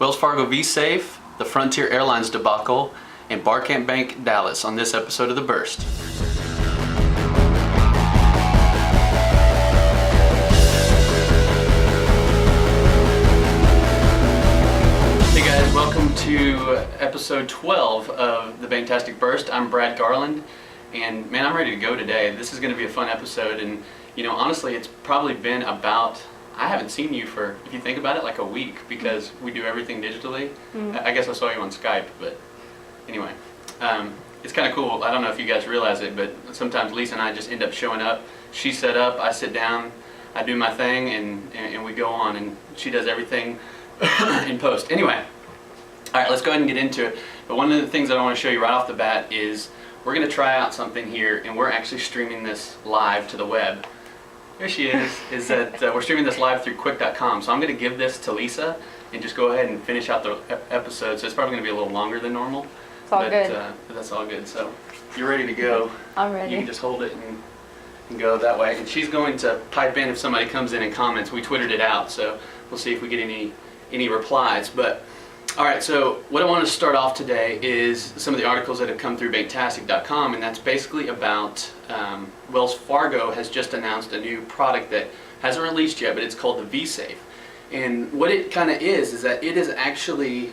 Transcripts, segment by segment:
Wells Fargo V-Safe, the Frontier Airlines debacle, and BarCamp Bank Dallas on this episode of The Burst. Hey guys, welcome to episode 12 of the Banktastic Burst. I'm Brad Garland, and man, I'm ready to go today. This is going to be a fun episode, and honestly, it's probably been about, I haven't seen you for, if you think about it, like a week, because we do everything digitally. I guess I saw you on Skype, but anyway, it's kind of cool. I don't know if you guys realize it, but sometimes Lisa and I just end up showing up. She set up, I sit down, I do my thing, and we go on, and she does everything in post. Anyway, all right, let's go ahead and get into it. But one of the things that I want to show you right off the bat is we're going to try out something here, and we're actually streaming this live to the web. Here she is that we're streaming this live through quick.com. So I'm going to give this to Lisa and just go ahead and finish out the episode. So it's probably going to be a little longer than normal. It's all good. But that's all good. So you're ready to go. I'm ready. You can just hold it and go that way. And she's going to pipe in if somebody comes in and comments. We Twittered it out, so we'll see if we get any replies. But all right, so what I want to start off today is some of the articles that have come through Banktastic.com, and that's basically about Wells Fargo has just announced a new product that hasn't released yet, but it's called the V-Safe. And what it kind of is that it is actually,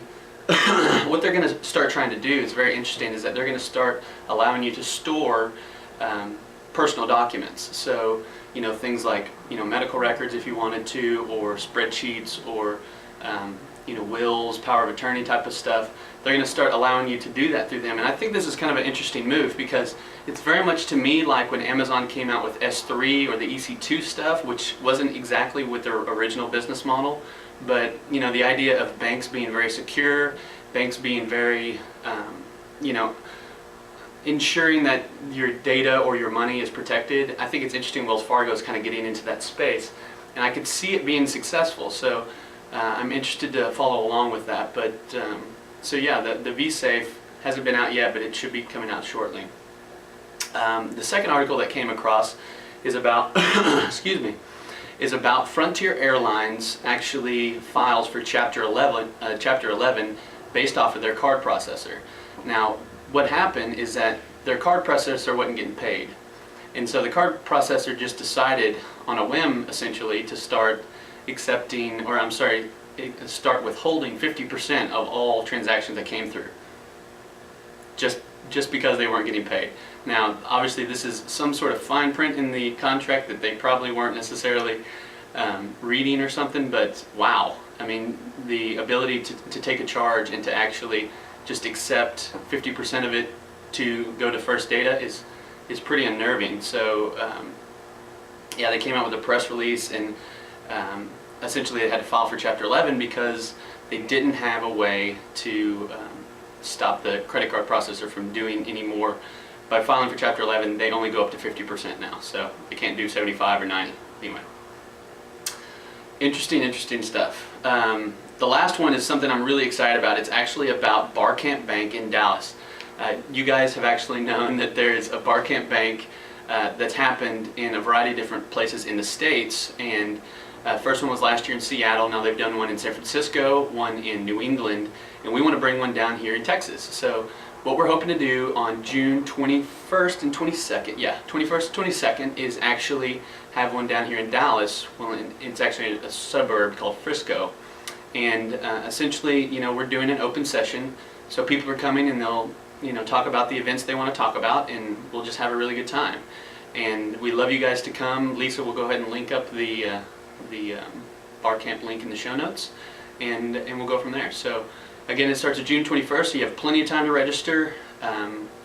what they're going to start trying to do is very interesting, is that they're going to start allowing you to store personal documents. So, things like, medical records if you wanted to, or spreadsheets, or wills, power of attorney type of stuff. They're going to start allowing you to do that through them. And I think this is kind of an interesting move, because it's very much to me like when Amazon came out with S3 or the EC2 stuff, which wasn't exactly with their original business model. But, the idea of banks being very secure, banks being very, ensuring that your data or your money is protected. I think it's interesting Wells Fargo is kind of getting into that space. And I could see it being successful. So I'm interested to follow along with that. But so yeah, the V-Safe hasn't been out yet, but it should be coming out shortly. The second article that came across is about is about Frontier Airlines actually files for Chapter 11 based off of their card processor. Now, what happened is that their card processor wasn't getting paid, and so the card processor just decided on a whim, essentially, to start accepting, or start withholding 50% of all transactions that came through, just because they weren't getting paid. Now, obviously, this is some sort of fine print in the contract that they probably weren't necessarily reading or something, but wow. I mean, the ability to take a charge and to actually just accept 50% of it to go to first data is pretty unnerving. So, yeah, they came out with a press release, and essentially they had to file for Chapter 11 because they didn't have a way to stop the credit card processor from doing any more. By filing for Chapter 11, they only go up to 50% now, so they can't do 75 or 90. Anyway, interesting stuff. The last one is something I'm really excited about. It's actually about BarCamp Bank in Dallas. You guys have actually known that there's a BarCamp Bank that's happened in a variety of different places in the States, and first one was last year in Seattle. Now they've done one in San Francisco, one in New England, and we want to bring one down here in Texas. So what we're hoping to do on June 21st and 22nd, 21st and 22nd, is actually have one down here in Dallas. Well, it's actually a suburb called Frisco. And essentially, we're doing an open session. So people are coming and they'll, talk about the events they want to talk about, and we'll just have a really good time. And we love you guys to come. Lisa will go ahead and link up the BarCamp link in the show notes, and we'll go from there. So again, it starts at June 21st, so you have plenty of time to register.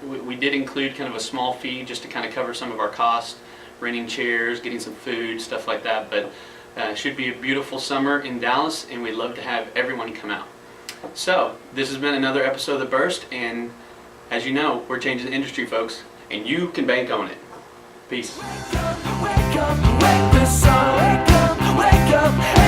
We did include kind of a small fee just to kind of cover some of our costs, renting chairs, getting some food, stuff like that. But it should be a beautiful summer in Dallas, and we'd love to have everyone come out. So this has been another episode of The Burst, and as you know, we're changing the industry, folks, and you can bank on it. Peace. Wake up, wake up, wake the sun. Wake up,